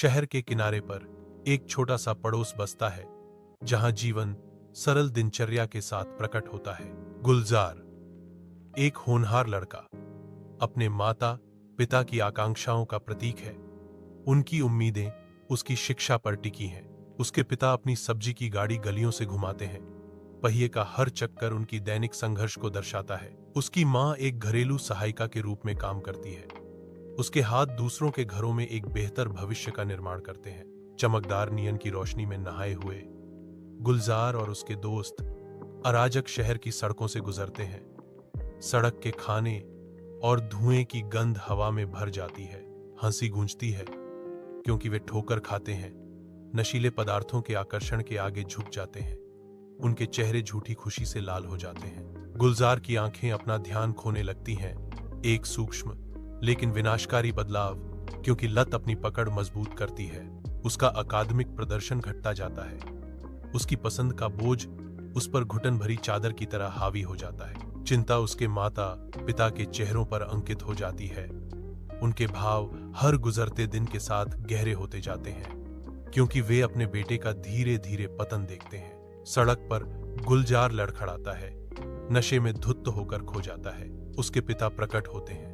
शहर के किनारे पर एक छोटा सा पड़ोस बसता है जहां जीवन सरल दिनचर्या के साथ प्रकट होता है। गुलजार एक होनहार लड़का, अपने माता पिता की आकांक्षाओं का प्रतीक है। उनकी उम्मीदें उसकी शिक्षा पर टिकी हैं। उसके पिता अपनी सब्जी की गाड़ी गलियों से घुमाते हैं। पहिए का हर चक्कर उनकी दैनिक संघर्ष को दर्शाता है। उसकी माँ एक घरेलू सहायिका के रूप में काम करती है। उसके हाथ दूसरों के घरों में एक बेहतर भविष्य का निर्माण करते हैं। चमकदार नियन की रोशनी में नहाए हुए गुलजार और उसके दोस्त अराजक शहर की सड़कों से गुजरते हैं। सड़क के खाने और धुएं की गंध हवा में भर जाती है। हंसी गूंजती है क्योंकि वे ठोकर खाते हैं, नशीले पदार्थों के आकर्षण के आगे झुक जाते हैं। उनके चेहरे झूठी खुशी से लाल हो जाते हैं। गुलजार की आंखें अपना ध्यान खोने लगती हैं। एक सूक्ष्म लेकिन विनाशकारी बदलाव, क्योंकि लत अपनी पकड़ मजबूत करती है। उसका अकादमिक प्रदर्शन घटता जाता है। उसकी पसंद का बोझ उस पर घुटन भरी चादर की तरह हावी हो जाता है। चिंता उसके माता पिता के चेहरों पर अंकित हो जाती है। उनके भाव हर गुजरते दिन के साथ गहरे होते जाते हैं, क्योंकि वे अपने बेटे का धीरे धीरे पतन देखते हैं। सड़क पर गुलजार लड़खड़ाता है, नशे में धुत होकर खो जाता है। उसके पिता प्रकट होते हैं।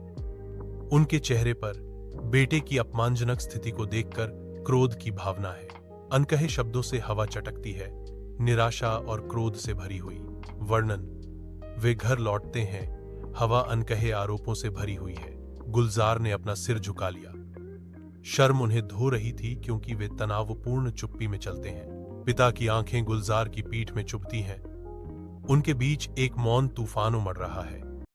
उनके चेहरे पर बेटे की अपमानजनक स्थिति को देखकर क्रोध की भावना है। अनकहे शब्दों से हवा चटकती है, निराशा और क्रोध से भरी हुई। वर्णन: वे घर लौटते हैं, हवा अनकहे आरोपों से भरी हुई है। गुलजार ने अपना सिर झुका लिया। शर्म उन्हें धो रही थी क्योंकि वे तनावपूर्ण चुप्पी में चलते हैं। पिता की आंखें गुलजार की पीठ में चुभती हैं। उनके बीच एक मौन तूफान उमड़ रहा है।